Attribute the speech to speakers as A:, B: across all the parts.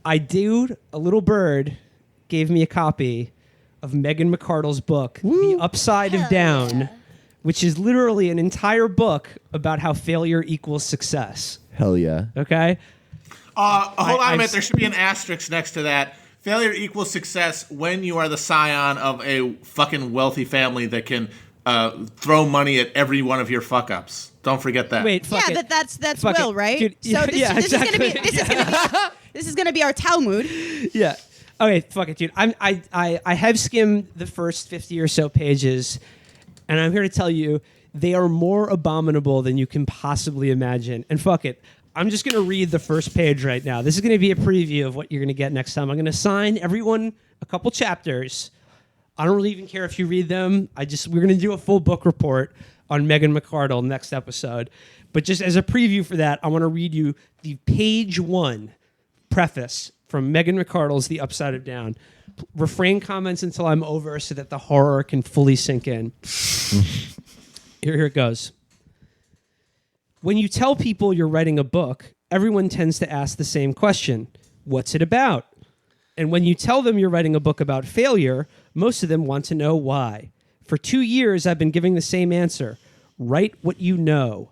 A: A little bird gave me a copy of Megan McArdle's book, The Upside of Down, which is literally an entire book about how failure equals success.
B: Hell yeah.
A: Okay?
C: Hold on a minute. There should be an asterisk next to that. Failure equals success when you are the scion of a fucking wealthy family that can throw money at every one of your fuck-ups. Don't forget that.
A: Wait, fuck it.
D: But that's
A: Fuck
D: Will,
A: it.
D: right?
A: Dude,
D: so this
A: exactly.
D: this is gonna be our Talmud.
A: Yeah. Okay, fuck it, dude. I have skimmed the first 50 or so pages, and I'm here to tell you they are more abominable than you can possibly imagine. And fuck it. I'm just going to read the first page right now. This is going to be a preview of what you're going to get next time. I'm going to assign everyone a couple chapters. I don't really even care if you read them. We're going to do a full book report on Megan McArdle next episode. But just as a preview for that, I want to read you the page 1 preface from Megan McArdle's The Upside of Down. Refrain comments until I'm over so that the horror can fully sink in. Here it goes. When you tell people you're writing a book, everyone tends to ask the same question. What's it about? And when you tell them you're writing a book about failure, most of them want to know why. For 2 years, I've been giving the same answer. Write what you know.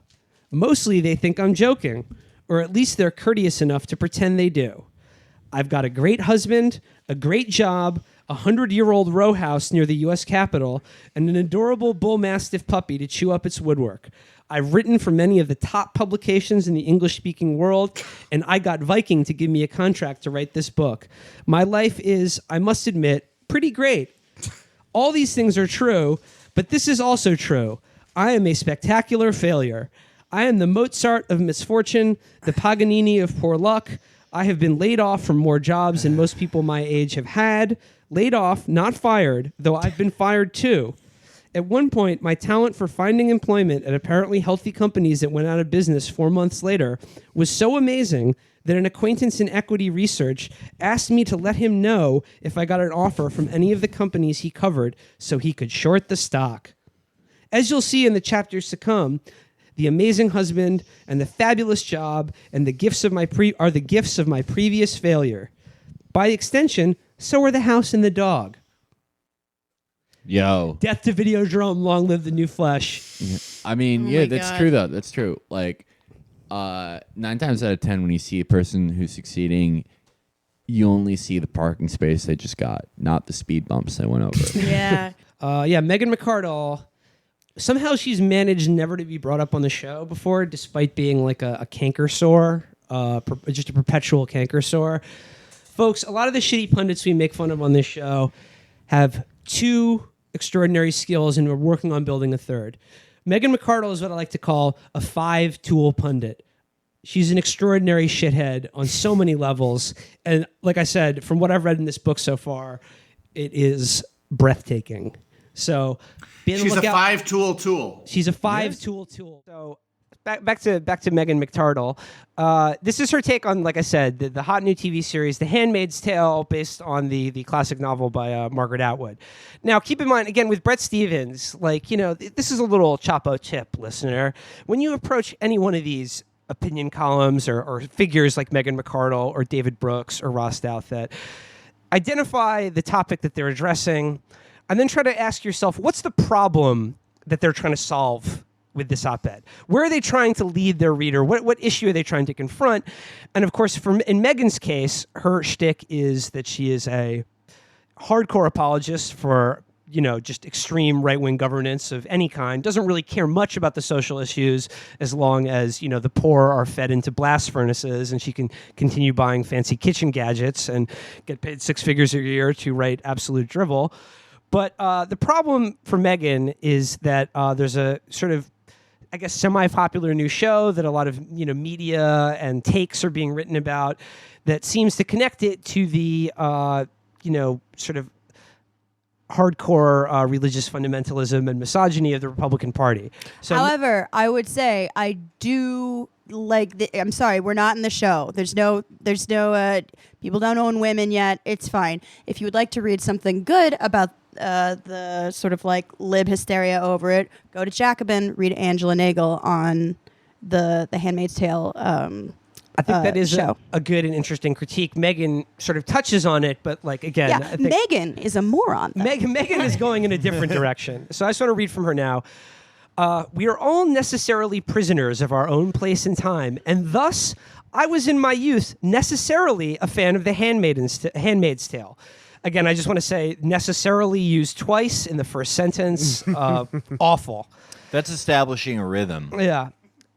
A: Mostly they think I'm joking, or at least they're courteous enough to pretend they do. I've got a great husband, a great job, a 100-year-old row house near the U.S. Capitol, and an adorable bull mastiff puppy to chew up its woodwork. I've written for many of the top publications in the English-speaking world, and I got Viking to give me a contract to write this book. My life is, I must admit, pretty great. All these things are true, but this is also true. I am a spectacular failure. I am the Mozart of misfortune, the Paganini of poor luck. I have been laid off from more jobs than most people my age have had. Laid off, not fired, though I've been fired too. At one point, my talent for finding employment at apparently healthy companies that went out of business 4 months later was so amazing that an acquaintance in equity research asked me to let him know if I got an offer from any of the companies he covered so he could short the stock. As you'll see in the chapters to come, the amazing husband and the fabulous job and the gifts of my are the gifts of my previous failure. By extension, so are the house and the dog.
B: Yo.
A: Death to Videodrome, long live the new flesh.
B: Yeah. I mean, that's true, though. That's true. Like, 9 times out of 10, when you see a person who's succeeding, you only see the parking space they just got, not the speed bumps they went over.
D: Yeah.
A: Megan McArdle, somehow she's managed never to be brought up on the show before, despite being like a canker sore, just a perpetual canker sore. Folks, a lot of the shitty pundits we make fun of on this show have 2 extraordinary skills, and we're working on building a 3rd. Megan McArdle is what I like to call a 5-tool pundit. She's an extraordinary shithead on so many levels. And like I said, from what I've read in this book so far, it is breathtaking. So
C: she's a 5-tool tool.
A: She's a 5-tool tool. So back to Megan McArdle. This is her take on, like I said, the hot new TV series, The Handmaid's Tale, based on the classic novel by Margaret Atwood. Now, keep in mind, again, with Bret Stephens, this is a little Chapo tip, listener. When you approach any one of these opinion columns or figures like Megan McArdle or David Brooks or Ross Douthat, identify the topic that they're addressing, and then try to ask yourself, what's the problem that they're trying to solve with this op-ed? Where are they trying to lead their reader? What issue are they trying to confront? And of course, in Megan's case, her shtick is that she is a hardcore apologist for, just extreme right-wing governance of any kind, doesn't really care much about the social issues as long as, the poor are fed into blast furnaces and she can continue buying fancy kitchen gadgets and get paid 6 figures a year to write absolute drivel. But the problem for Megan is that there's a sort of, I guess, semi-popular new show that a lot of media and takes are being written about that seems to connect it to the sort of hardcore religious fundamentalism and misogyny of the Republican Party. So,
D: however, I would say I do like. I'm sorry, we're not in the show. There's no. People don't own women yet. It's fine. If you would like to read something good about the sort of like lib hysteria over it, go to Jacobin, read Angela Nagel on the Handmaid's Tale
A: I think that is
D: show.
A: a good and interesting critique. Megan sort of touches on it, but like again,
D: Yeah,
A: I think
D: Megan is a moron. though.
A: Megan is going in a different direction. So I just want to read from her now. We are all necessarily prisoners of our own place and time, and thus I was in my youth necessarily a fan of The Handmaid's Tale. Again, I just want to say necessarily used twice in the first sentence. Awful.
E: That's establishing a rhythm.
A: Yeah.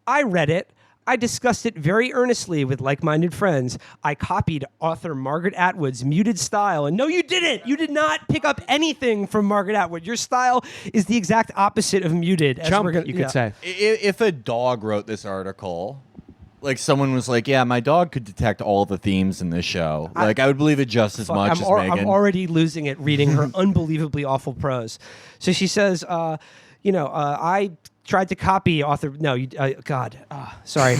A: I read it. I discussed it very earnestly with like-minded friends. I copied author Margaret Atwood's muted style. And no, you didn't. You did not pick up anything from Margaret Atwood. Your style is the exact opposite of muted.
B: Chump, you could say.
E: If a dog wrote this article, like someone was like, yeah, my dog could detect all the themes in this show. I would believe it just as much as Megan.
A: I'm already losing it reading her unbelievably awful prose. So she says, I tried to copy author. No, God, sorry.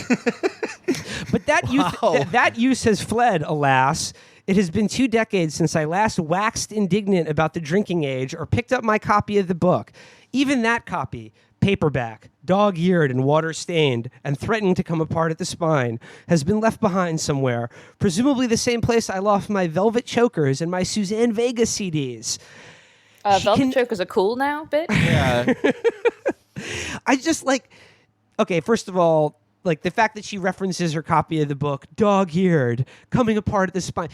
A: But that use has fled, alas. It has been 2 decades since I last waxed indignant about the drinking age or picked up my copy of the book. Even that copy, paperback, dog-eared and water-stained, and threatening to come apart at the spine, has been left behind somewhere, presumably the same place I lost my Velvet Chokers and my Suzanne Vega CDs.
F: Velvet Chokers are cool now, bitch.
E: Yeah.
A: I just okay, first of all, like the fact that she references her copy of the book, dog-eared, coming apart at the spine,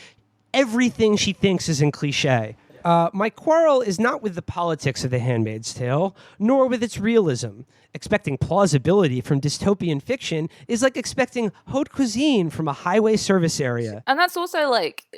A: everything she thinks is in cliche. My quarrel is not with the politics of The Handmaid's Tale, nor with its realism. Expecting plausibility from dystopian fiction is like expecting haute cuisine from a highway service area.
F: And that's also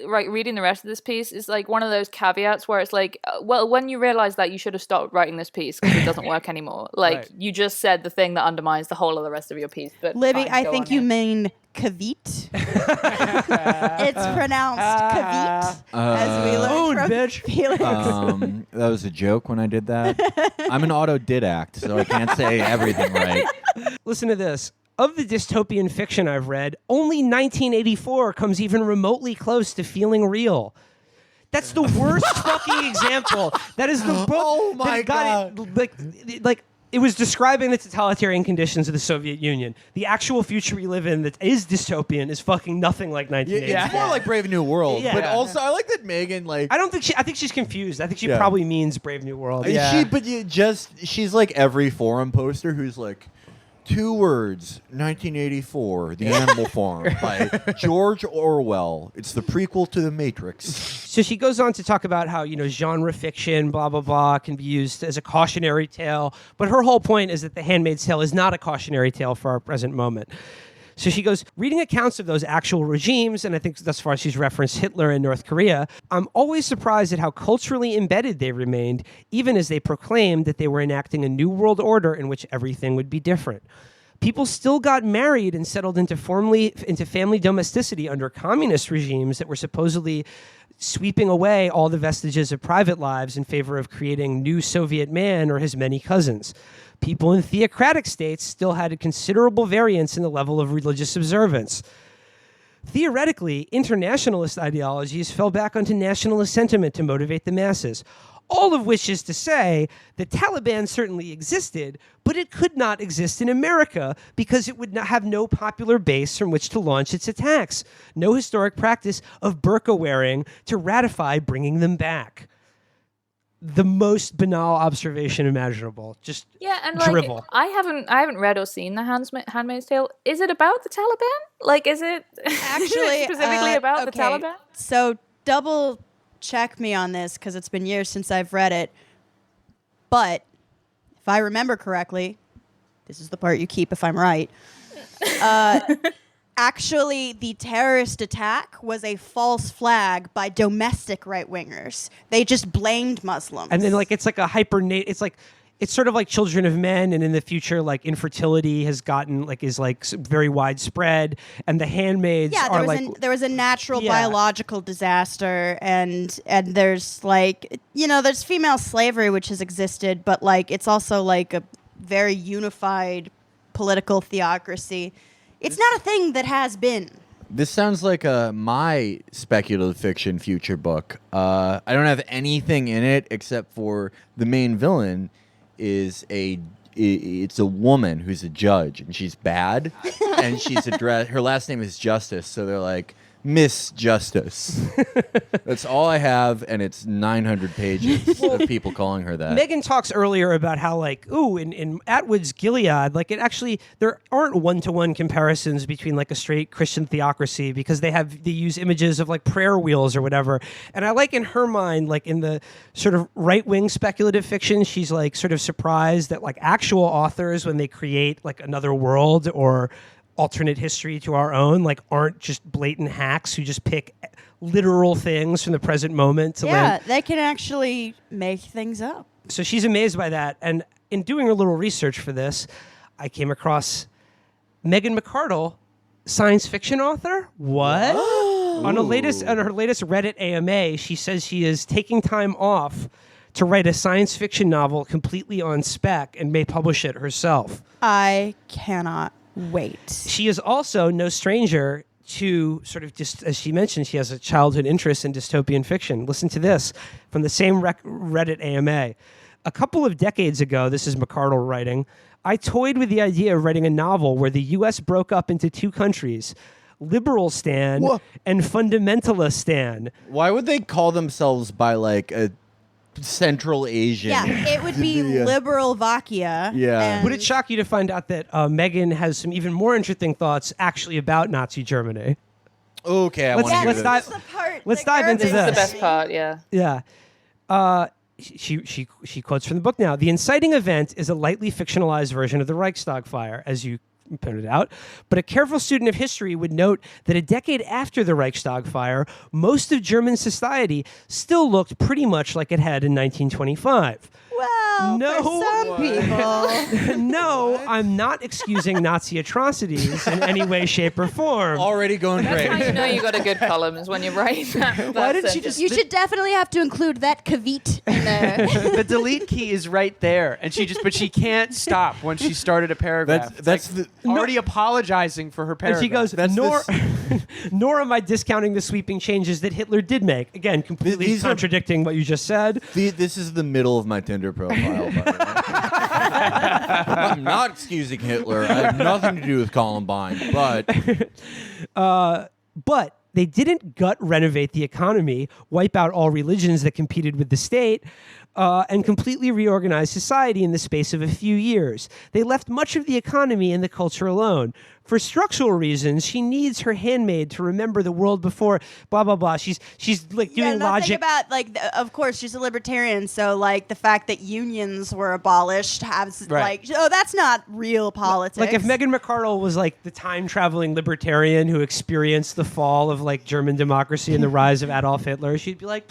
F: reading the rest of this piece is like one of those caveats where it's like, well, when you realize that, you should have stopped writing this piece because it doesn't work anymore. Like, you just said the thing that undermines the whole of the rest of your piece. But
D: Libby,
F: fine,
D: I
F: go
D: think
F: on,
D: you
F: yeah.
D: mean kavit. It's pronounced kavit, as we learned from
A: bitch.
D: Felix.
E: That was a joke when I did that. I'm an autodidact, so I can't say everything right.
A: Listen to this. Of the dystopian fiction I've read, only 1984 comes even remotely close to feeling real. That's the worst fucking example. That is the book.
E: Oh my
A: that got it, like it was describing the totalitarian conditions of the Soviet Union. The actual future we live in that is dystopian is fucking nothing like 1984.
E: It's more like Brave New World,
A: Yeah.
E: but also I like that Megan
A: I think she's confused. I think she
E: Yeah.
A: probably means Brave New World.
E: She's like every forum poster who's like 2 words, 1984, The Animal Farm by George Orwell. It's the prequel to The Matrix.
A: So she goes on to talk about how, genre fiction, blah, blah, blah, can be used as a cautionary tale. But her whole point is that The Handmaid's Tale is not a cautionary tale for our present moment. So she goes, reading accounts of those actual regimes, and I think thus far she's referenced Hitler and North Korea, I'm always surprised at how culturally embedded they remained, even as they proclaimed that they were enacting a new world order in which everything would be different. People still got married and settled into family domesticity under communist regimes that were supposedly sweeping away all the vestiges of private lives in favor of creating new Soviet man or his many cousins. People in theocratic states still had a considerable variance in the level of religious observance. Theoretically, internationalist ideologies fell back onto nationalist sentiment to motivate the masses. All of which is to say, the Taliban certainly existed, but it could not exist in America because it would not have no popular base from which to launch its attacks. No historic practice of burqa wearing to ratify bringing them back. The most banal observation imaginable. Just drivel.
F: I haven't read or seen The Handmaid's Tale. Is it about the Taliban? Like, is it
D: Actually
F: specifically about the Taliban?
D: So double check me on this because it's been years since I've read it. But if I remember correctly, this is the part you keep if I'm right. Actually, the terrorist attack was a false flag by domestic right-wingers. They just blamed Muslims.
A: And then it's like a it's sort of like Children of Men, and in the future, like infertility has gotten is very widespread, and the handmaids are
D: there was a natural biological disaster, and there's there's female slavery which has existed, but it's also a very unified political theocracy. It's not a thing that has been.
E: This sounds like my speculative fiction future book. I don't have anything in it except for the main villain is a it's a woman who's a judge, and she's bad, and she's addressed. Her last name is Justice, so they're like Miss Justice. That's all I have, and it's 900 pages of people calling her that.
A: Megan talks earlier about how, like, in Atwood's Gilead, like, it actually, there aren't one-to-one comparisons between, like, a straight Christian theocracy because they use images of, like, prayer wheels or whatever. And I like in her mind, like, in the sort of right-wing speculative fiction, she's, like, sort of surprised that, like, actual authors, when they create, like, another world or alternate history to our own, like, aren't just blatant hacks who just pick literal things from the present moment to land.
D: They can actually make things up.
A: So she's amazed by that. And in doing a little research for this, I came across Megan McArdle, science fiction author. What? On her latest Reddit AMA, she says she is taking time off to write a science fiction novel completely on spec and may publish it herself.
D: I cannot wait.
A: She is also no stranger to sort of, just as she mentioned, she has a childhood interest in dystopian fiction. Listen to this from the same Reddit AMA. A couple of decades ago, this is McArdle writing, I toyed with the idea of writing a novel where the U.S. broke up into two countries, liberal Stan and fundamentalist Stan.
E: Why would they call themselves by like a Central Asian?
D: Yeah, it would be Liberalvakia.
E: Yeah.
A: Would it shock you to find out that Megan has some even more interesting thoughts actually about Nazi Germany?
E: Okay, I want to hear this.
A: Let's dive into
F: This is
A: this.
F: the best part, yeah.
A: Yeah. She quotes from the book now. The inciting event is a lightly fictionalized version of the Reichstag fire, as you pointed out, but a careful student of history would note that a decade after the Reichstag fire, most of German society still looked pretty much like it had in 1925.
D: Well, for some people.
A: No, I'm not excusing Nazi atrocities in any way, shape, or form.
E: Already going
F: That's
E: great.
F: how you know you got a good column, is when you write that.
G: Why didn't she just...
D: You should definitely have to include that caveat in there.
G: The delete key is right there, and but she can't stop when she started a paragraph.
E: That's
G: already apologizing for her paragraph.
A: And she goes, nor am I discounting the sweeping changes that Hitler did make. Again, completely
E: These
A: contradicting what you just said.
E: This is the middle of my Tinder profile, by the way. I'm not excusing Hitler. I have nothing to do with Columbine,
A: But they didn't gut renovate the economy, wipe out all religions that competed with the state, and completely reorganize society in the space of a few years. They left much of the economy and the culture alone. For structural reasons, she needs her handmaid to remember the world before blah, blah, blah. She's like doing logic.
D: About, like, of course, she's a libertarian, so, like, the fact that unions were abolished has, like, that's not real politics.
A: Like, if Megan McArdle was, like, the time-traveling libertarian who experienced the fall of, like, German democracy and the rise of Adolf Hitler, she'd be like,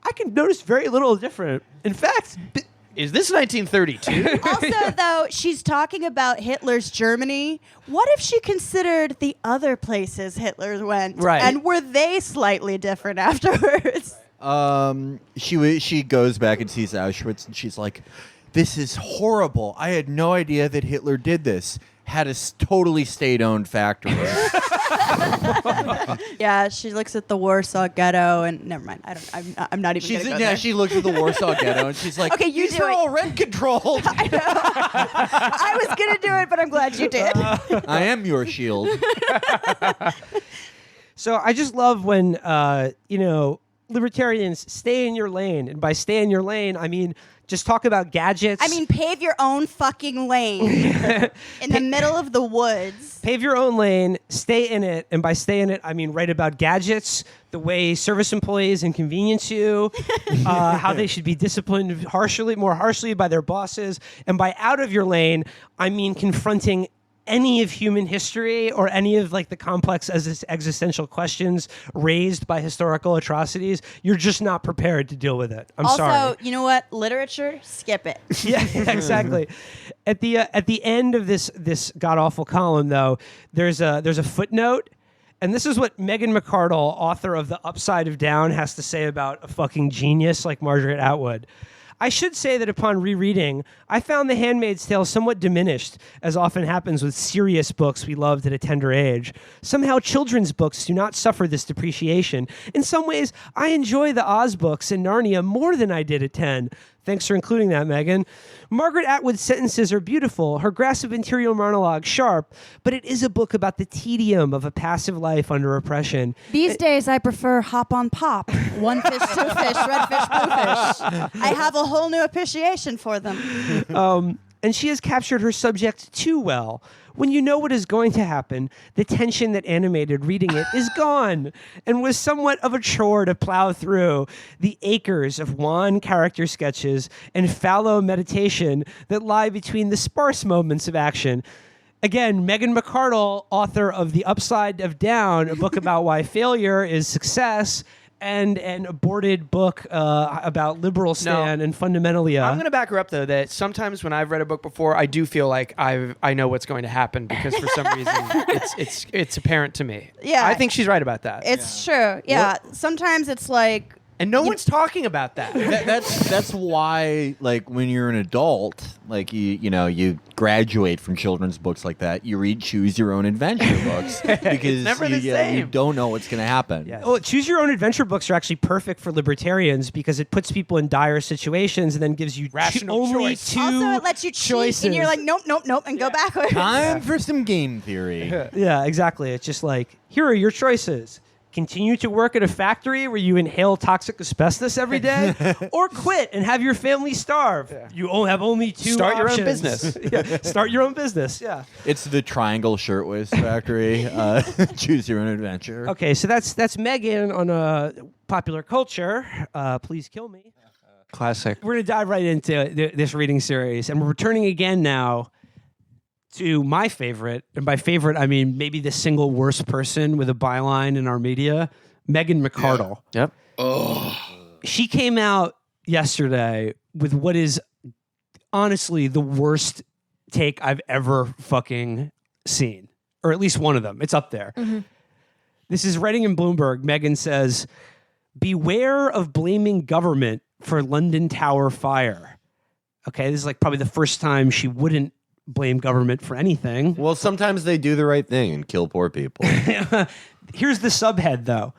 A: I can notice very little different. In fact...
G: Is this 1932?
D: Also, though, she's talking about Hitler's Germany. What if she considered the other places Hitler went?
A: Right.
D: And were they slightly different afterwards?
E: she goes back and sees Auschwitz, and she's like, this is horrible. I had no idea that Hitler did this. Had a totally state-owned factory.
D: Yeah, she looks at the Warsaw Ghetto, and never mind. I'm not even. Gonna go there.
E: She looks at the Warsaw Ghetto, and she's like,
D: okay,
E: these are all rent-controlled.
D: I know. I was gonna do it, but I'm glad you did.
E: I am your shield.
A: So I just love when libertarians stay in your lane, and by stay in your lane, I mean just talk about gadgets.
D: I mean, pave your own fucking lane in the middle of the woods.
A: Pave your own lane, stay in it, and by stay in it, I mean write about gadgets, the way service employees inconvenience you, how they should be disciplined more harshly by their bosses, and by out of your lane, I mean confronting any of human history or any of like the complex existential questions raised by historical atrocities. You're just not prepared to deal with it. I'm sorry.
D: Also, you know what? Literature, skip it.
A: Yeah, exactly. At the end of this god awful column, though, there's a footnote, and this is what Megan McArdle, author of The Upside of Down, has to say about a fucking genius like Margaret Atwood. I should say that upon rereading, I found The Handmaid's Tale somewhat diminished, as often happens with serious books we loved at a tender age. Somehow children's books do not suffer this depreciation. In some ways, I enjoy the Oz books and Narnia more than I did at 10. Thanks for including that, Megan. Margaret Atwood's sentences are beautiful, her grasp of interior monologue sharp, but it is a book about the tedium of a passive life under oppression.
D: These days, I prefer hop on pop. One fish, two fish, red fish, blue fish. I have a whole new appreciation for them.
A: And she has captured her subject too well. When you know what is going to happen, the tension that animated reading it is gone, and was somewhat of a chore to plow through the acres of wan character sketches and fallow meditation that lie between the sparse moments of action. Again, Megan McArdle, author of The Upside of Down, a book about why failure is success, and an aborted book about liberal stand and fundamentalia.
G: I'm going to back her up, though, that sometimes when I've read a book before, I do feel like I know what's going to happen because for some reason it's apparent to me.
D: Yeah.
G: I think she's right about that.
D: It's true. Yeah. Sometimes it's like...
G: And no one's talking about that.
E: That's why, like, when you're an adult, like you graduate from children's books like that, you read choose your own adventure books because
G: never the same.
E: You don't know what's going to happen.
G: Yes.
A: Well, choose your own adventure books are actually perfect for libertarians because it puts people in dire situations and then gives you
G: Rational
A: only
G: choice.
A: two
D: Also, it lets you cheat,
A: choices.
D: and you're like, nope, and go backwards.
E: Time for some game theory.
A: Yeah, exactly. It's just like, here are your choices. Continue to work at a factory where you inhale toxic asbestos every day, or quit and have your family starve. Yeah. You have only two
G: Start your own
A: options.
G: business.
A: Yeah, start your own business. Yeah.
E: It's the Triangle Shirtwaist Factory. Choose your own adventure.
A: Okay, so that's Megan on popular culture. Please kill me.
G: Classic.
A: We're going to dive right into this reading series, and we're returning again now to my favorite, and by favorite I mean maybe the single worst person with a byline in our media, Megan McArdle.
G: Yeah. Yep.
C: Oh.
A: She came out yesterday with what is honestly the worst take I've ever fucking seen, or at least one of them. It's up there. Mm-hmm. This is Redding and Bloomberg. Megan says, "Beware of blaming government for London Tower fire." Okay, this is like probably the first time she wouldn't blame government for anything.
H: Well, sometimes they do the right thing and kill poor people.
A: Here's the subhead, though.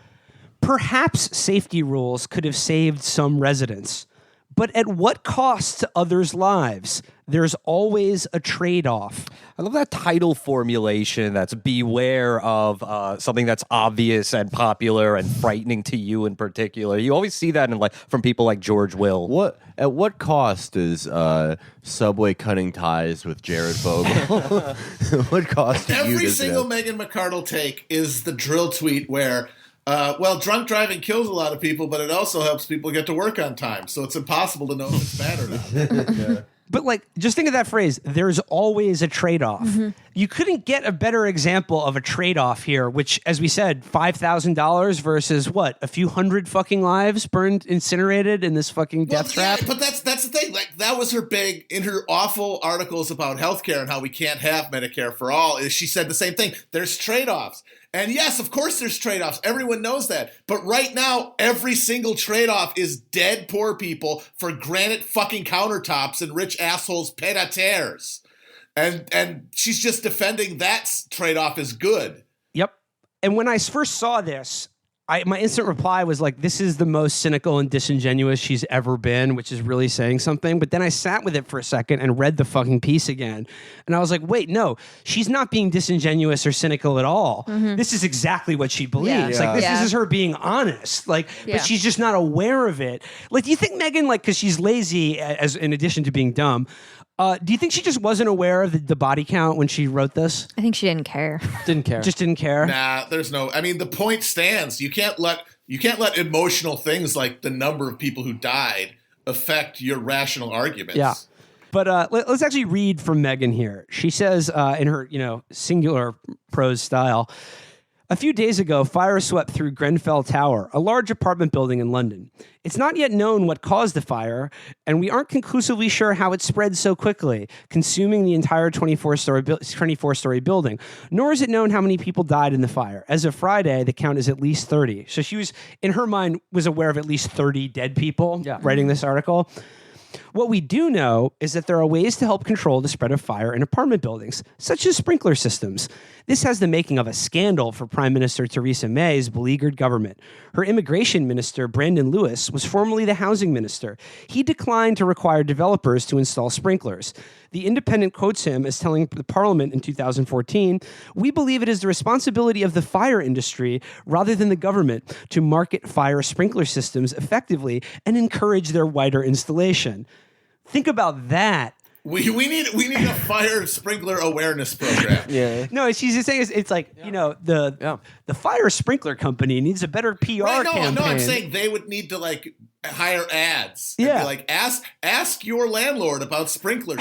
A: Perhaps safety rules could have saved some residents, but at what cost to others' lives? There's always a trade-off.
I: I love that title formulation. That's beware of something that's obvious and popular and frightening to you in particular. You always see that in from people like George Will.
E: At what cost is Subway cutting ties with Jared Fogle? What cost to you?
C: Every single Megan McArdle take is the drill tweet where, drunk driving kills a lot of people, but it also helps people get to work on time. So it's impossible to know if it's bad or not.
E: Yeah.
A: But just think of that phrase, there's always a trade-off. Mm-hmm. You couldn't get a better example of a trade-off here, which, as we said, $5,000 versus what? A few hundred fucking lives burned, incinerated in this fucking death trap?
C: But that's the thing. Like, that was her big, in her awful articles about healthcare and how we can't have Medicare for all, is she said the same thing. There's trade-offs. And yes, of course there's trade-offs. Everyone knows that. But right now, every single trade-off is dead poor people for granite fucking countertops and rich assholes pied-à-terres. And she's just defending that trade-off as good.
A: Yep. And when I first saw this, my instant reply was like, this is the most cynical and disingenuous she's ever been, which is really saying something. But then I sat with it for a second and read the fucking piece again. And I was like, wait, no, she's not being disingenuous or cynical at all. Mm-hmm. This is exactly what she believes.
D: Yeah.
A: This is her being honest. But she's just not aware of it. Like, do you think Megan, because she's lazy as in addition to being dumb, do you think she just wasn't aware of the body count when she wrote this?
J: I think she didn't care.
A: Just didn't care?
C: Nah, there's no... I mean, the point stands. You can't let emotional things like the number of people who died affect your rational arguments.
A: Yeah. But let's actually read from Megan here. She says in her, singular prose style, "A few days ago, fire swept through Grenfell Tower, a large apartment building in London. It's not yet known what caused the fire, and we aren't conclusively sure how it spread so quickly, consuming the entire 24-story building. Nor is it known how many people died in the fire. As of Friday, the count is at least 30. So she was, in her mind, was aware of at least 30 dead people writing this article. What we do know is that there are ways to help control the spread of fire in apartment buildings, such as sprinkler systems. This has the making of a scandal for Prime Minister Theresa May's beleaguered government. Her immigration minister, Brandon Lewis, was formerly the housing minister. He declined to require developers to install sprinklers. The Independent quotes him as telling the Parliament in 2014, "We believe it is the responsibility of the fire industry rather than the government to market fire sprinkler systems effectively and encourage their wider installation." Think about that.
C: We need a fire sprinkler awareness program.
E: Yeah.
A: No, she's just saying it's like, the fire sprinkler company needs a better PR campaign.
C: No, I'm saying they would need to like hire ads. And be like, ask your landlord about sprinklers.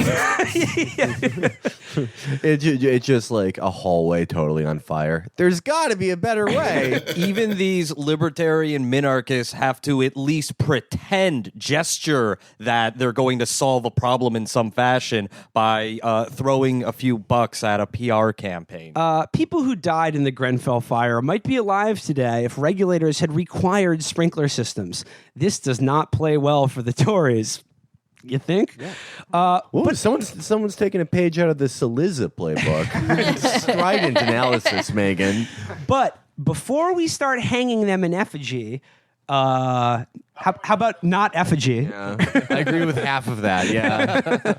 E: It's just like a hallway totally on fire. There's got to be a better way.
I: Even these libertarian minarchists have to at least gesture that they're going to solve a problem in some fashion by throwing a few bucks at a PR campaign.
A: People who died in the Grenfell fire might be alive today if regulators had required sprinkler systems. This does not play well for the Tories. You think? Yeah.
E: But someone's taking a page out of the Saliza playbook. Strident analysis, Megan.
A: But before we start hanging them in effigy, how about not effigy?
E: Yeah. I agree with half of that, yeah.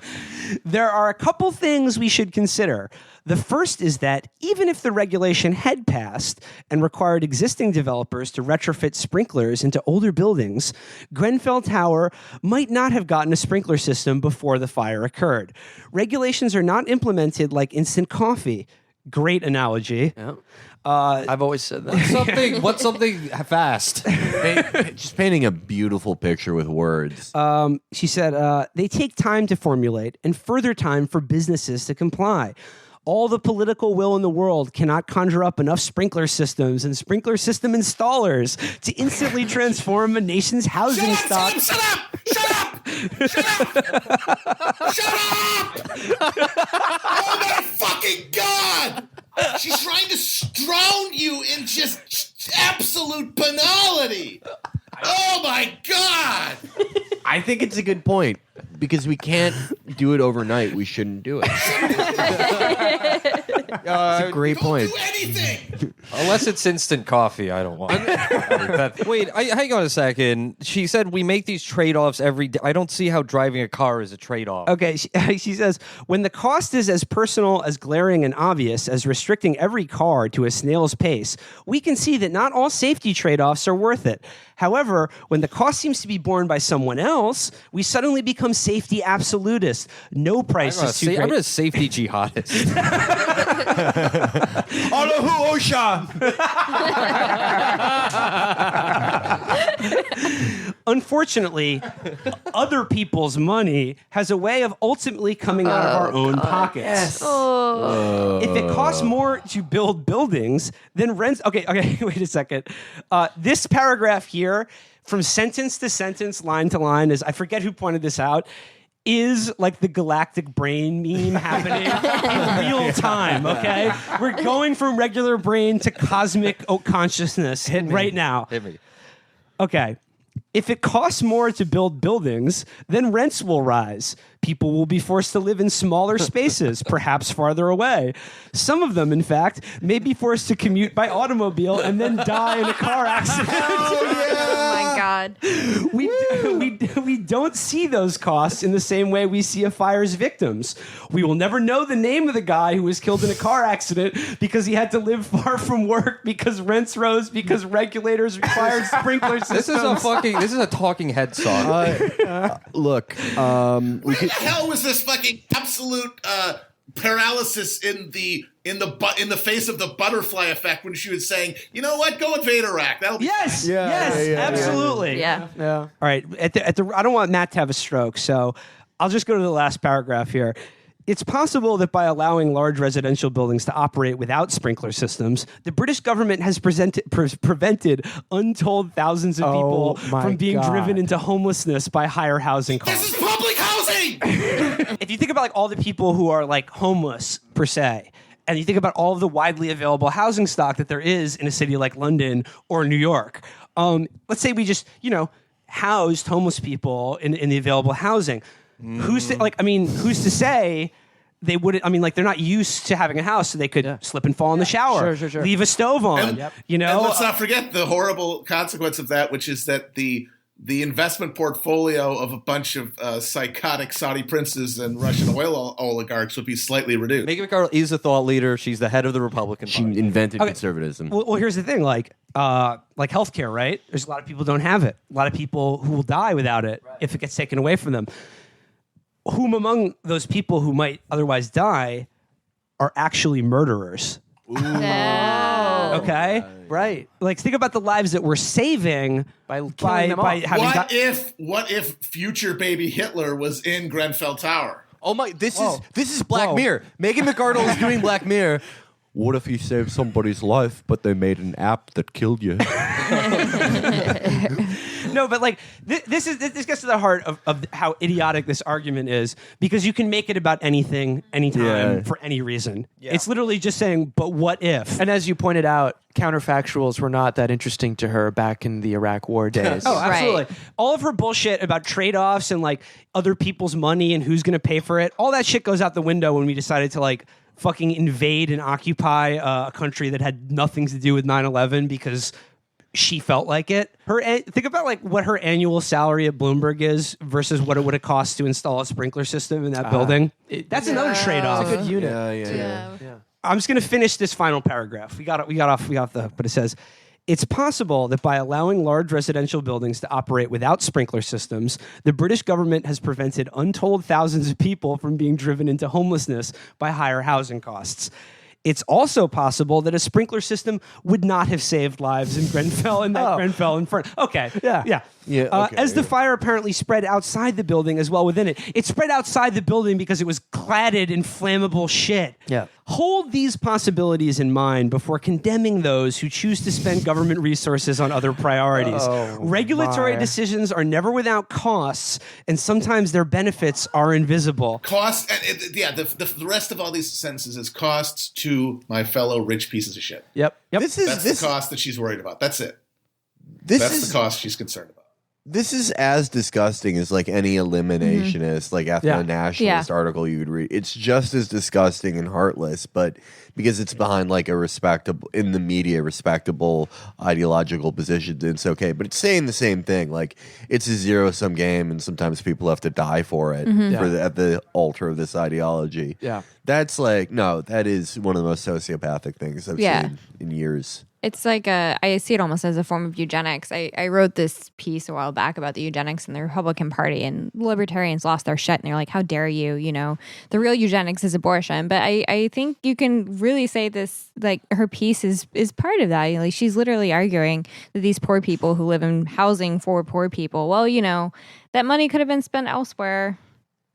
A: There are a couple things we should consider. The first is that even if the regulation had passed and required existing developers to retrofit sprinklers into older buildings, Grenfell Tower might not have gotten a sprinkler system before the fire occurred. Regulations are not implemented like instant coffee. Great analogy.
G: Yeah. I've always said that.
I: What's something fast?
E: Just painting a beautiful picture with words.
A: She said, they take time to formulate and further time for businesses to comply. All the political will in the world cannot conjure up enough sprinkler systems and sprinkler system installers to instantly transform a nation's housing stock.
C: Shut up! Shut up! Oh my fucking God! She's trying to drown you in just absolute banality. Oh my God!
E: I think it's a good point. Because we can't do it overnight, we shouldn't do it. That's a great point.
C: Don't do anything!
I: Unless it's instant coffee, I don't want it. Wait, hang on a second. She said we make these trade-offs every day. I don't see how driving a car is a trade-off.
A: Okay, she says, when the cost is as personal, as glaring and obvious as restricting every car to a snail's pace, we can see that not all safety trade-offs are worth it. However, when the cost seems to be borne by someone else, we suddenly become safety absolutists. No price is too great.
I: I'm a safety jihadist.
E: Allahu Osha!
A: Unfortunately, other people's money has a way of ultimately coming out of our own pockets.
G: Yes.
A: If it costs more to build buildings, then rents... Okay, wait a second. This paragraph here, from sentence to sentence, line to line, is, I forget who pointed this out, is like the galactic brain meme happening in real time, okay? We're going from regular brain to cosmic consciousness right now.
I: Hit me.
A: Okay. If it costs more to build buildings, then rents will rise. People will be forced to live in smaller spaces, perhaps farther away. Some of them, in fact, may be forced to commute by automobile and then die in a car accident.
J: Oh my God.
A: We don't see those costs in the same way we see a fire's victims. We will never know the name of the guy who was killed in a car accident because he had to live far from work because rents rose because regulators required sprinkler systems.
I: This is a talking head song.
E: Look,
C: Where the hell was this fucking absolute paralysis in the face of the butterfly effect when she was saying, you know what, go invade Iraq. That'll be
A: Yes,
C: fine.
A: absolutely.
J: Yeah.
G: Yeah.
A: All right, at the I don't want Matt to have a stroke, so I'll just go to the last paragraph here. It's possible that by allowing large residential buildings to operate without sprinkler systems, the British government has prevented untold thousands of people from being driven into homelessness by higher housing costs.
C: This is public housing!
A: If you think about like all the people who are like homeless per se, and you think about all of the widely available housing stock that there is in a city like London or New York, let's say we just, housed homeless people in the available housing. who's to say they wouldn't? I mean, like they're not used to having a house, so they could slip and fall in the shower,
G: Sure.
A: leave a stove on. You know,
C: and let's not forget the horrible consequence of that, which is that the investment portfolio of a bunch of psychotic Saudi princes and Russian oil oligarchs would be slightly reduced.
I: Megan McArdle is a thought leader. She's the head of the Republican Party.
H: She invented conservatism.
A: Well, here's the thing, like healthcare, right? There's a lot of people who don't have it. A lot of people who will die without it if it gets taken away from them. Whom among those people who might otherwise die are actually murderers? Okay,
G: right.
A: Like think about the lives that we're saving by having.
C: What if future baby Hitler was in Grenfell Tower?
H: Oh my! This is Black Mirror. Megan McArdle is doing Black Mirror. What if you saved somebody's life, but they made an app that killed you?
A: No, but like this gets to the heart of how idiotic this argument is, because you can make it about anything, anytime, for any reason. Yeah. It's literally just saying, but what if?
G: And as you pointed out, counterfactuals were not that interesting to her back in the Iraq War days.
A: Oh, absolutely. Right. All of her bullshit about trade-offs and like other people's money and who's going to pay for it, all that shit goes out the window when we decided to like fucking invade and occupy a country that had nothing to do with 9/11 because she felt like it. Think about like what her annual salary at Bloomberg is versus what it would have cost to install a sprinkler system in that building. That's another trade-off.
G: It's a good unit.
H: Yeah.
A: I'm just going to finish this final paragraph. We got off the hook, but it says, it's possible that by allowing large residential buildings to operate without sprinkler systems, the British government has prevented untold thousands of people from being driven into homelessness by higher housing costs. It's also possible that a sprinkler system would not have saved lives in Grenfell and Grenfell in front. Okay. Yeah. As the fire apparently spread outside the building as well within it. It spread outside the building because it was cladded in flammable shit.
G: Yeah.
A: Hold these possibilities in mind before condemning those who choose to spend government resources on other priorities. Regulatory decisions are never without costs, and sometimes their benefits are invisible.
C: Costs, and the rest of all these sentences is costs to my fellow rich pieces of shit.
A: Yep.
C: That's the cost that she's worried about. That's it. That's the cost she's concerned about.
H: This is as disgusting as like any eliminationist, like ethno-nationalist article you would read. It's just as disgusting and heartless, but because it's behind like a respectable ideological position, it's okay. But it's saying the same thing. Like it's a zero-sum game, and sometimes people have to die for it at the altar of this ideology.
G: Yeah,
H: that's like that is one of the most sociopathic things I've seen in years.
J: It's like I see it almost as a form of eugenics. I wrote this piece a while back about the eugenics in the Republican Party, and libertarians lost their shit, and they're like, how dare you? You know, the real eugenics is abortion. But I think you can really say this, like her piece is part of that. You know, like she's literally arguing that these poor people who live in housing for poor people, well, you know, that money could have been spent elsewhere.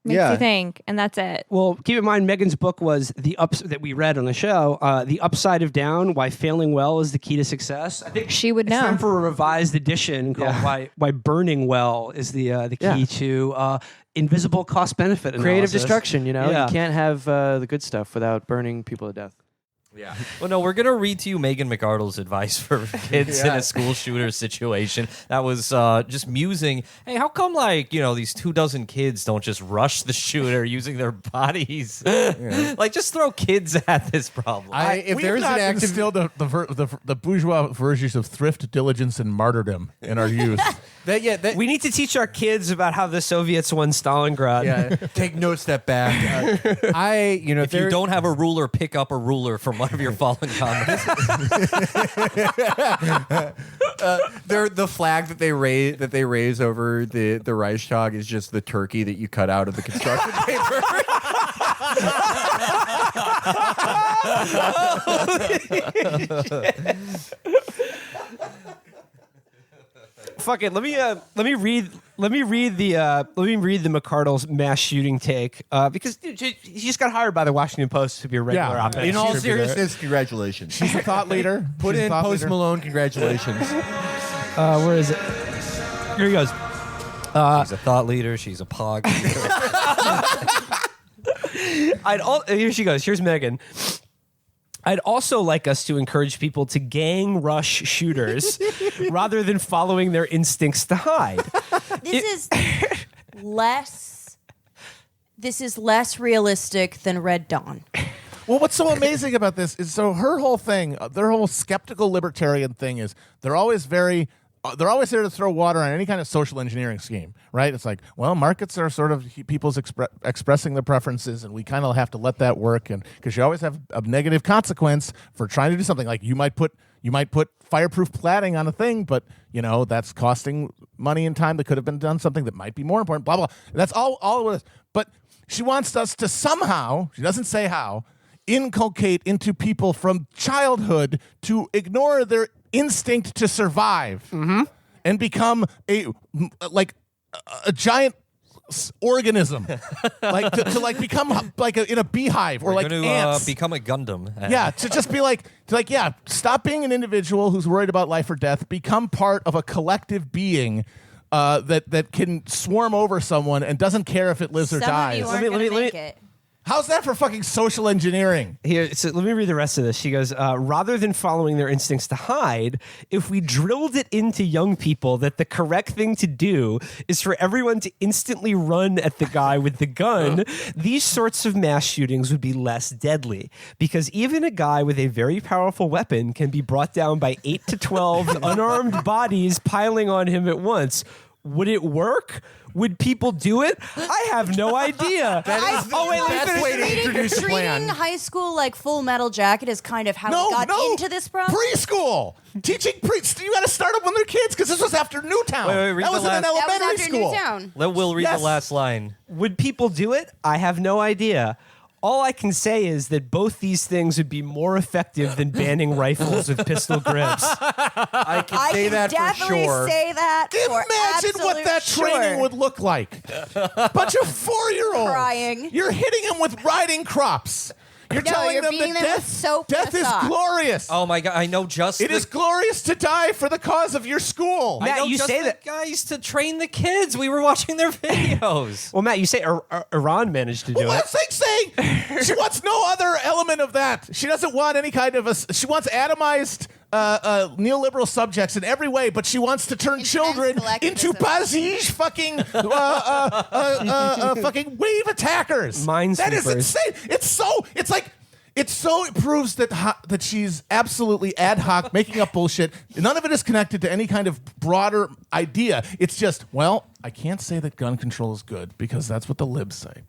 J: Makes you think, and that's it.
A: Well, keep in mind, Megan's book was that we read on the show, The Upside of Down, Why Failing Well is the Key to Success. I think
J: she would know.
A: It's time for a revised edition called Why Burning Well is the key to invisible cost-benefit analysis.
G: Creative destruction, you know? You can't have the good stuff without burning people to death.
I: Yeah. Well, no, we're going to read to you Megan McArdle's advice for kids in a school shooter situation. That was just musing. Hey, how come, like, you know, these 24 kids don't just rush the shooter using their bodies? Like, just throw kids at this problem.
K: If there's an active, still the bourgeois versions of thrift, diligence, and martyrdom in our youth.
A: We need to teach our kids about how the Soviets won Stalingrad.
E: Yeah. Take no step back.
I: If you don't have a ruler, pick up a ruler from one of your fallen comrades.
E: The flag that they raise over the Reichstag is just the turkey that you cut out of the construction paper.
A: Fuck it. Let me read the McArdle's mass shooting take because he just got hired by the Washington Post to be a regular op-ed.
E: In all seriousness, congratulations.
K: She's a thought leader.
E: Put in Post Malone. Congratulations.
A: Where is it? Here he goes.
I: She's a thought leader. She's a pog.
A: Here she goes. Here's Megan. I'd also like us to encourage people to gang rush shooters rather than following their instincts to hide.
D: This is less this is less realistic than Red Dawn.
K: Well, what's so amazing about this is so her whole thing, their whole skeptical libertarian thing is they're always there to throw water on any kind of social engineering scheme, right? It's like, well, markets are sort of people's expressing their preferences, and we kind of have to let that work, and because you always have a negative consequence for trying to do something. Like you might put fireproof cladding on a thing, but that's costing money and time that could have been done something that might be more important. Blah blah. That's all it is. But she wants us to somehow, she doesn't say how, inculcate into people from childhood to ignore their instinct to survive and become a giant organism, like to become like in a beehive or like ants.
I: Become a Gundam.
K: Yeah, to just be stop being an individual who's worried about life or death. Become part of a collective being that can swarm over someone and doesn't care if it lives or dies.
D: Some of you aren't gonna make it.
K: How's that for fucking social engineering?
A: Here, so let me read the rest of this. She goes, rather than following their instincts to hide, if we drilled it into young people that the correct thing to do is for everyone to instantly run at the guy with the gun, these sorts of mass shootings would be less deadly. Because even a guy with a very powerful weapon can be brought down by 8 to 12 unarmed bodies piling on him at once. Would it work? Would people do it? I have no idea.
K: That is the best way to introduce a plan.
D: Treating high school like Full Metal Jacket is kind of how we got into this problem.
K: Preschool. Teaching you got to start them when they're kids because this was after Newtown.
I: Wait,
K: that was in an elementary school.
D: Newtown.
I: Let Will read the last line.
A: Would people do it? I have no idea. All I can say is that both these things would be more effective than banning rifles with pistol grips.
E: I can say that for
D: definitely
E: sure.
D: say that.
K: Imagine what that training would look like. Bunch of 4-year-olds
D: crying.
K: You're hitting them with riding crops. You're telling them that death is glorious.
I: Oh my God! I know just.
K: It is glorious to die for the cause of your school.
A: Matt, you say that
I: guy used to train the kids. We were watching their videos.
A: Well, Matt, you say Iran managed to do it.
K: What's saying? She wants no other element of that. She doesn't want any kind of she wants atomized neoliberal subjects in every way, but she wants to turn children into Basij fucking fucking wave attackers. That is insane. It proves that she's absolutely ad hoc making up bullshit. None of it is connected to any kind of broader idea. It's just, well, I can't say that gun control is good because that's what the libs say.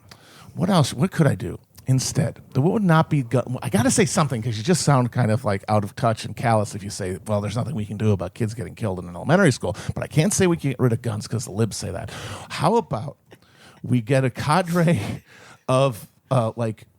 K: What else? What could I do instead? What would not be gun? I got to say something because you just sound kind of like out of touch and callous if you say, well, there's nothing we can do about kids getting killed in an elementary school. But I can't say we can get rid of guns because the libs say that. How about we get a cadre of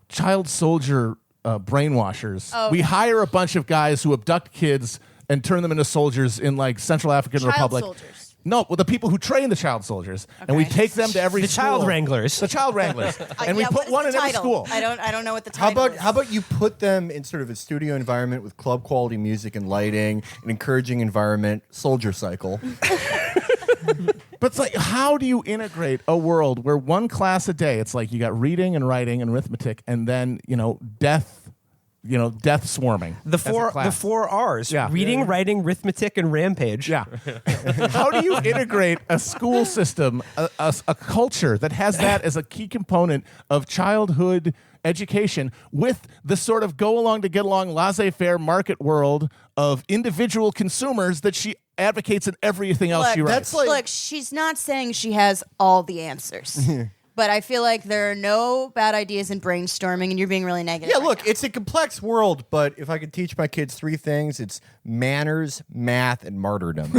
K: child soldier brainwashers? We hire a bunch of guys who abduct kids and turn them into soldiers in Central African Republic.
D: Soldiers.
K: No, the people who train the child soldiers, and we take them to every school.
A: Child wranglers.
K: The child wranglers, and we put one in every school.
D: I don't know what the title is.
E: How about you put them in sort of a studio environment with club quality music and lighting, an encouraging environment, soldier cycle.
K: But it's like, how do you integrate a world where one class a day? It's like you got reading and writing and arithmetic, and then death swarming.
A: The four R's.
K: Yeah.
A: Reading, writing, arithmetic, and rampage.
K: Yeah. How do you integrate a school system, a culture that has that as a key component of childhood education with the sort of go along to get along laissez-faire market world of individual consumers that she advocates in everything else she writes?
D: Look, she's not saying she has all the answers. But I feel like there are no bad ideas in brainstorming, and you're being really negative.
E: Yeah, look, it's a complex world, but if I could teach my kids 3 things, it's manners, math, and martyrdom.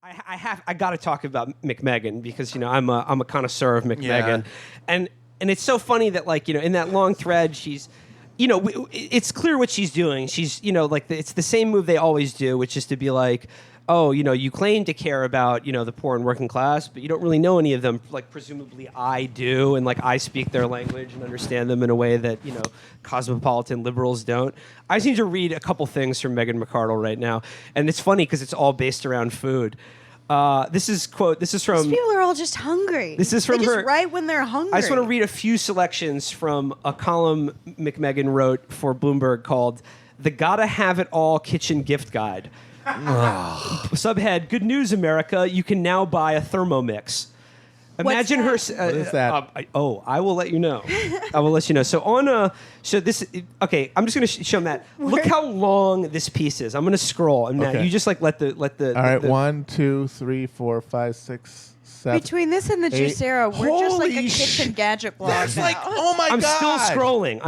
A: I got to talk about McMegan because I'm a connoisseur of McMegan, and it's so funny that in that long thread she's. It's clear what she's doing. She's, it's the same move they always do, which is to be like, oh, you claim to care about, the poor and working class, but you don't really know any of them. Presumably I do, and I speak their language and understand them in a way that, cosmopolitan liberals don't. I just need to read a couple things from Megan McArdle right now, and it's funny because it's all based around food. This is from...
D: These people are all just hungry.
A: This is from
D: they
A: her...
D: just write when they're hungry.
A: I just want to read a few selections from a column McMegan wrote for Bloomberg called The Gotta Have It All Kitchen Gift Guide. Subhead, Good news, America. You can now buy a Thermomix. Imagine her.
K: What is that?
A: I will let you know. I will let you know. So so this. Okay, I'm just going to show Matt. Look how long this piece is. I'm going to scroll, and Matt, you just like let the.
K: All right, 1, 2, 3, 4, 5, 6, 7.
D: Between this and the Juicero, we're just like a kitchen gadget blog.
K: That's
D: now.
K: like, oh my
A: I'm
K: god!
A: still scrolling.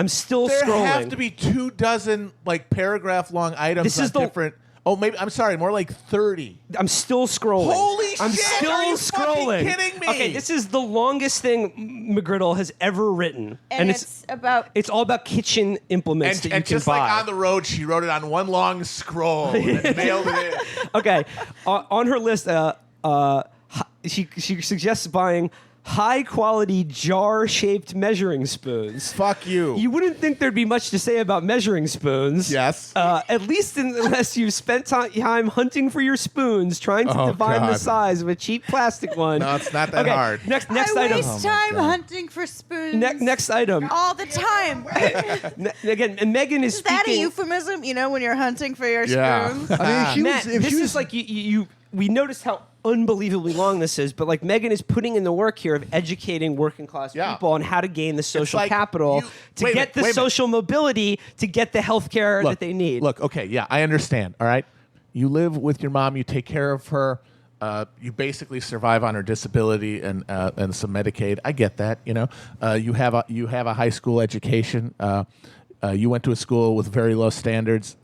A: There
K: have to be 24 like paragraph long items.
A: This is
K: different. Oh, maybe I'm sorry, more like 30.
A: I'm still scrolling.
K: Holy
A: I'm
K: shit!
A: still
K: Are you
A: scrolling.
K: fucking kidding me?
A: Okay, this is the longest thing McArdle has ever written,
D: and it's
A: all about kitchen implements that you
K: and
A: can
K: just
A: buy.
K: like on the road, she wrote it on one long scroll and nailed it in.
A: Okay, on her list, she suggests buying high-quality jar-shaped measuring spoons.
K: Fuck you.
A: You wouldn't think there'd be much to say about measuring spoons.
K: Yes.
A: At least unless you've spent time hunting for your spoons, trying to divine the size of a cheap plastic one.
K: No, it's not that hard.
A: Next
D: I
A: item.
D: waste time hunting for spoons.
A: Next item.
D: All the time.
A: Again, and Megan is speaking.
D: Is that a euphemism? You know, when you're hunting for your spoons?
B: I mean,
A: Matt, this is like you. We noticed how unbelievably long this is, but like Megan is putting in the work here of educating working class people on how to gain the social capital to get the social mobility to get the health care that they need.
K: Look, okay, yeah, I understand. All right, you live with your mom, you take care of her. You basically survive on her disability and some Medicaid. I get that. You know, you have a high school education. You went to a school with very low standards.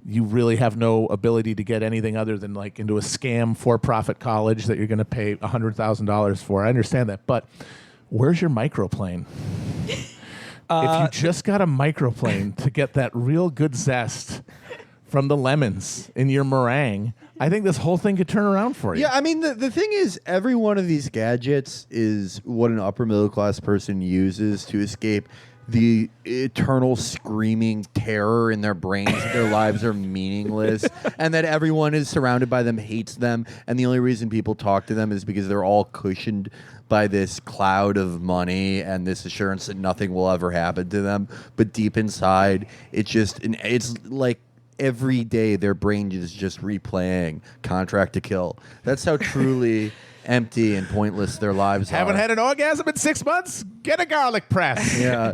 K: You really have no ability to get anything other than like into a scam for-profit college that you're going to pay $100,000 for. I understand that, but where's your microplane? If you just got a microplane to get that real good zest from the lemons in your meringue, I think this whole thing could turn around for you.
H: Yeah, I mean, the thing is, every one of these gadgets is what an upper middle class person uses to escape the eternal screaming terror in their brains that their lives are meaningless and that everyone is surrounded by them, hates them, and the only reason people talk to them is because they're all cushioned by this cloud of money and this assurance that nothing will ever happen to them. But deep inside, it's like every day their brain is just replaying Contract to Kill. That's how truly empty and pointless their lives
K: Haven't
H: are.
K: had an orgasm in 6 months? Get a garlic press.
H: Yeah.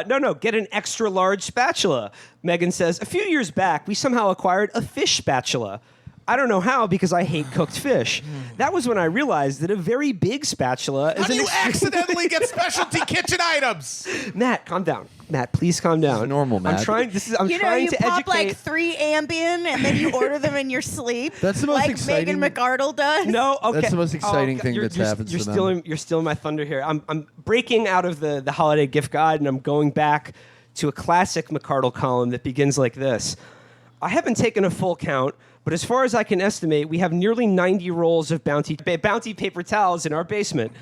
A: No, get an extra large spatula. Megan says, a few years back, we somehow acquired a fish spatula. I don't know how, because I hate cooked fish. That was when I realized that a very big spatula is
K: How do you accidentally get specialty kitchen items?
A: Matt, calm down. Matt, please calm down.
H: It's normal, Matt.
A: I'm trying to
D: you
A: educate.
D: Pop like 3 Ambien and then you order them in your sleep.
H: That's the most
D: like
H: exciting.
D: Megan McArdle does.
A: No, okay.
H: That's the most exciting thing that's happened to them.
A: You're stealing my thunder here. I'm breaking out of the holiday gift guide and I'm going back to a classic McArdle column that begins like this. I haven't taken a full count, but as far as I can estimate, we have nearly 90 rolls of Bounty paper towels in our basement.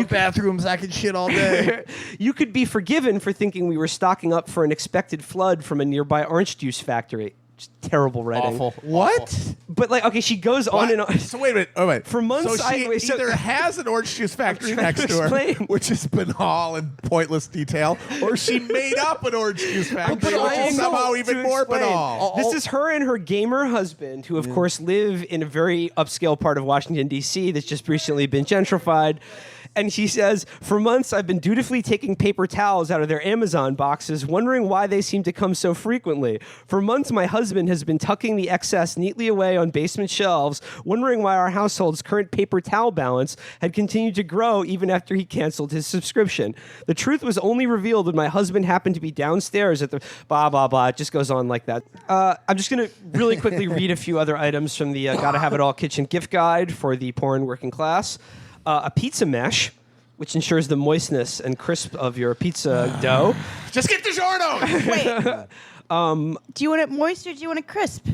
H: Bathrooms, I can shit all day.
A: You could be forgiven for thinking we were stocking up for an expected flood from a nearby orange juice factory. Just terrible writing.
K: Awful.
H: What?
K: Awful.
A: But like, okay, she goes on and on.
K: So wait a minute. Oh wait.
A: For months,
K: so she either has an orange juice factory next to her, which is banal and pointless detail, or she made up an orange juice factory, which is somehow even more banal.
A: This is her and her gamer husband, who of course live in a very upscale part of Washington, D.C. that's just recently been gentrified. And she says, for months, I've been dutifully taking paper towels out of their Amazon boxes, wondering why they seem to come so frequently. For months, my husband has been tucking the excess neatly away on basement shelves, wondering why our household's current paper towel balance had continued to grow even after he canceled his subscription. The truth was only revealed when my husband happened to be downstairs at the blah, blah, blah. It just goes on like that. I'm just going to really quickly read a few other items from the Gotta Have It All kitchen gift guide for the poor and working class. A pizza mesh, which ensures the moistness and crisp of your pizza dough.
K: Just get DiGiorno.
D: Wait. Do you want it moist or do you want it crisp?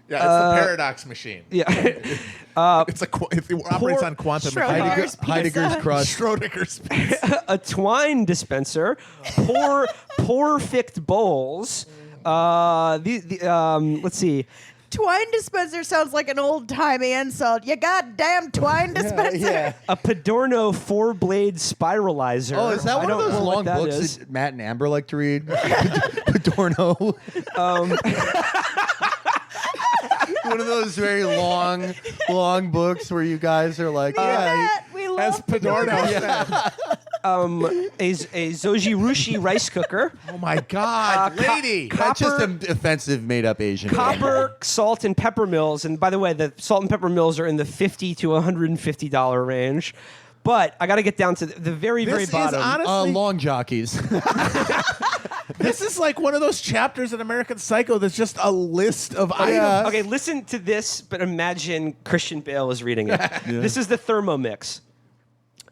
K: Yeah, it's the paradox machine.
A: Yeah.
K: It operates on quantum
D: Schrodinger's
H: Heidegger's crust.
K: Schrodinger's pizza.
A: A twine dispenser. Perfect bowls. Let's see.
D: Twine dispenser sounds like an old-timey insult. You goddamn twine dispenser.
A: A Padorno 4-blade spiralizer.
H: Oh, is that one of those long books that Matt and Amber like to read? Padorno. One of those very long books where you guys are like,
D: Matt, we love Padorno.
K: As Padorno said.
A: A Zoji Rushi rice cooker.
K: Oh my God, lady!
H: That's just an offensive, made-up Asian.
A: Copper, salt, and pepper mills. And by the way, the salt and pepper mills are in the $50 to $150 range. But I got to get down to the very, very
K: This is
A: bottom.
K: honestly,
H: long jockeys.
K: this is like one of those chapters in American Psycho that's just a list of items.
A: Okay, listen to this, but imagine Christian Bale is reading it. This is the Thermomix.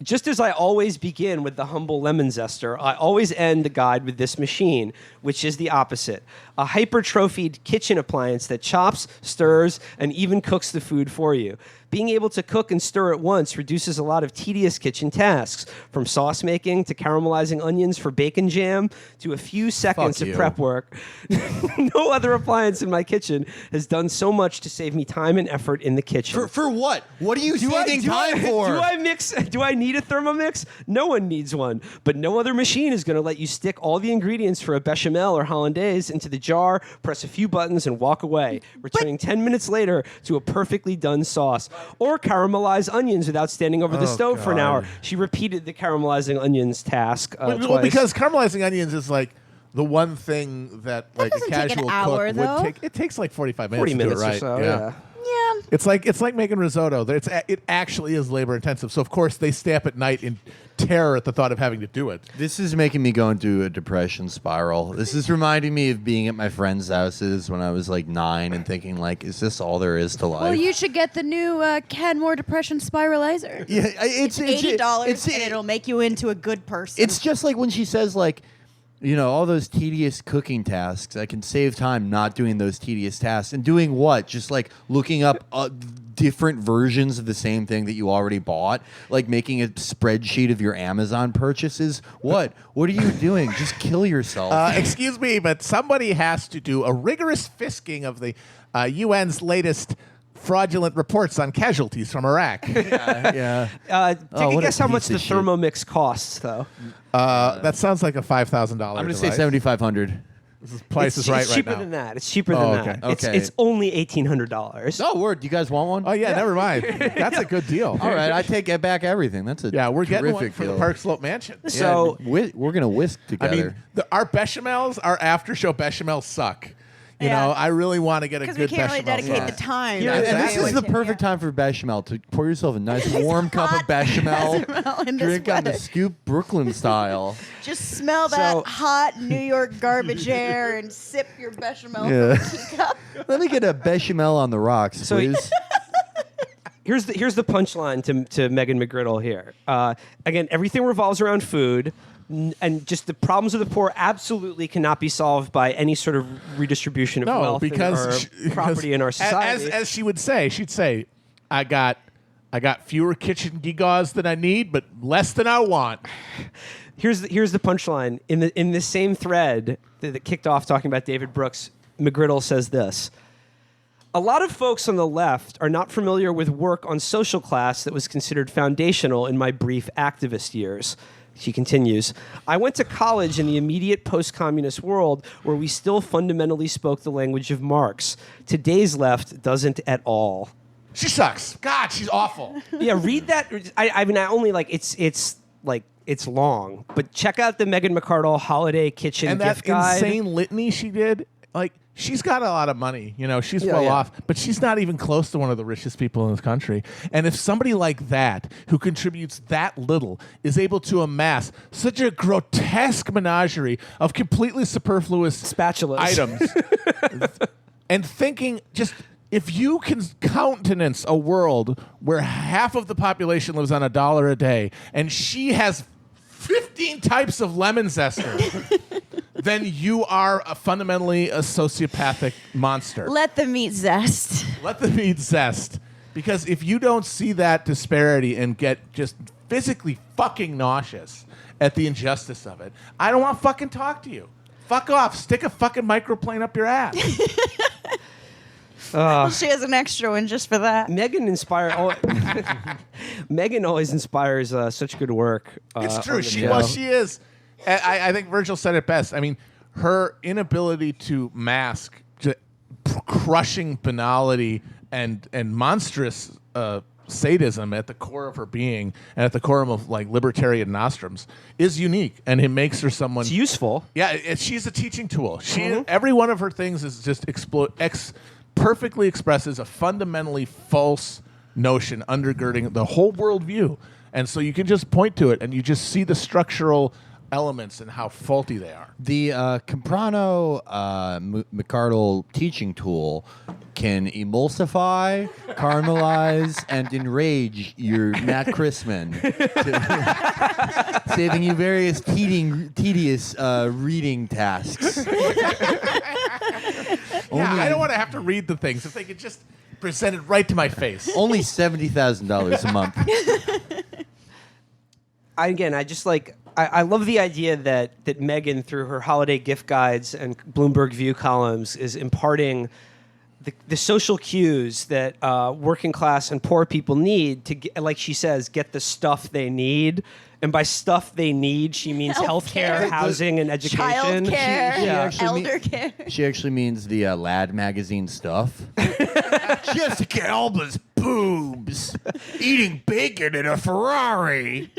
A: Just as I always begin with the humble lemon zester, I always end the guide with this machine, which is the opposite. A hypertrophied kitchen appliance that chops, stirs, and even cooks the food for you. Being able to cook and stir at once reduces a lot of tedious kitchen tasks, from sauce making to caramelizing onions for bacon jam to a few seconds of prep work. No other appliance in my kitchen has done so much to save me time and effort in the kitchen.
H: For what? What are you saving time for?
A: Do I need a Thermomix? No one needs one. But no other machine is going to let you stick all the ingredients for a bechamel or hollandaise into the jar, press a few buttons, and walk away, returning 10 minutes later to a perfectly done sauce. Or caramelize onions without standing over the stove for an hour. She repeated the caramelizing onions task
K: Well, because caramelizing onions is like the one thing that like a
D: doesn't take an
K: casual
D: hour,
K: cook
D: though.
K: would take. It takes like 45 minutes
A: 40
K: to
A: minutes
K: do it right.
A: or so, yeah.
D: Yeah.
K: It's like making risotto. It actually is labor intensive. So of course they stay up at night in terror at the thought of having to do it.
H: This is making me go into a depression spiral. This is reminding me of being at my friends' houses when I was like 9 and thinking like, is this all there is to life?
D: Well, you should get the new Kenmore Depression Spiralizer.
H: yeah, it's
D: $80 and it'll make you into a good person.
H: It's just like when she says like, you know, all those tedious cooking tasks. I can save time not doing those tedious tasks. And doing what? Just like looking up different versions of the same thing that you already bought. Like making a spreadsheet of your Amazon purchases. What? What are you doing? Just kill yourself.
K: Excuse me, but somebody has to do a rigorous fisking of the UN's latest fraudulent reports on casualties from Iraq.
H: Yeah.
A: Take a guess how much
H: piece
A: the
H: of shit.
A: Thermomix costs, though.
K: That sounds like a $5,000.
H: I'm going to say $7,500.
K: Price is right
A: It's cheaper
K: now.
A: than that. It's cheaper than that.
H: okay.
A: It's only $1,800.
H: Oh, word. You guys want one?
K: Oh yeah, never mind. That's a good deal.
H: All right. I take back everything. That's a
K: Yeah, we're getting one
H: terrific
K: for
H: deal.
K: the Park Slope Mansion.
A: So
H: we're going to whisk
K: I
H: together.
K: mean, our bechamels, our after show bechamels suck. You
D: Yeah.
K: know, I really want to get a
D: because
K: good
D: we can't really
K: bechamel
D: dedicate
K: sauce.
D: the time.
H: Yeah, and this is the
D: Yeah.
H: perfect time for bechamel to pour yourself a nice warm cup of bechamel,
D: in this
H: drink on the
D: weather.
H: scoop Brooklyn style.
D: Just smell that
A: So-
D: hot New York garbage air and sip your bechamel
H: Yeah.
D: from a teacup.
H: Let me get a bechamel on the rocks,
A: So-
H: please.
A: here's the punchline to Megan McGriddle here. Again, everything revolves around food. And just the problems of the poor absolutely cannot be solved by any sort of redistribution of
K: No,
A: wealth
K: because
A: or property in our society.
K: as she would say, she'd say, I got fewer kitchen gewgaws than I need, but less than I want.
A: Here's the punchline in the same thread that kicked off talking about David Brooks. McGriddle says this: a lot of folks on the left are not familiar with work on social class that was considered foundational in my brief activist years. She continues, I went to college in the immediate post-communist world where we still fundamentally spoke the language of Marx. Today's left doesn't at all.
K: She sucks. God, she's awful.
A: Yeah, read that. I mean, I only like it's long, but check out the Megan McArdle holiday kitchen
K: And that
A: gift guide.
K: insane litany she did, like, she's got a lot of money. You know, she's
A: Yeah,
K: well
A: yeah.
K: off, but she's not even close to one of the richest people in this country. And if somebody like that, who contributes that little, is able to amass such a grotesque menagerie of completely superfluous
A: Spatulas.
K: items, and thinking just, if you can countenance a world where half of the population lives on $1 a day, and she has 15 types of lemon zester, then you are fundamentally a sociopathic monster.
D: Let them eat zest.
K: Let them eat zest. Because if you don't see that disparity and get just physically fucking nauseous at the injustice of it, I don't want to fucking talk to you. Fuck off. Stick a fucking microplane up your ass.
D: She has an extra one just for that.
A: Megan Megan always inspires such good work.
K: It's
A: on
K: true.
A: the
K: She
A: show.
K: well, she is. I think Virgil said it best. I mean, her inability to mask crushing banality and monstrous sadism at the core of her being and at the core of like libertarian nostrums is unique, and it makes her someone.
A: It's useful.
K: Yeah, she's a teaching tool. Every one of her things is just perfectly expresses a fundamentally false notion undergirding the whole worldview, and so you can just point to it and you just see the structural elements and how faulty they are.
H: The Camprano McArdle teaching tool can emulsify, caramelize, and enrage your Matt Chrisman, saving you various tedious reading tasks.
K: I don't want to have to read the things if they could just present it right to my face.
H: Only $70,000 a month.
A: I love the idea that Megan, through her holiday gift guides and Bloomberg View columns, is imparting the social cues that working class and poor people need to get, like she says, get the stuff they need. And by stuff they need, she means healthcare, housing, and education.
D: Childcare, elder care.
H: She actually means the Lad magazine stuff. Jessica Alba's boobs, eating bacon in a Ferrari.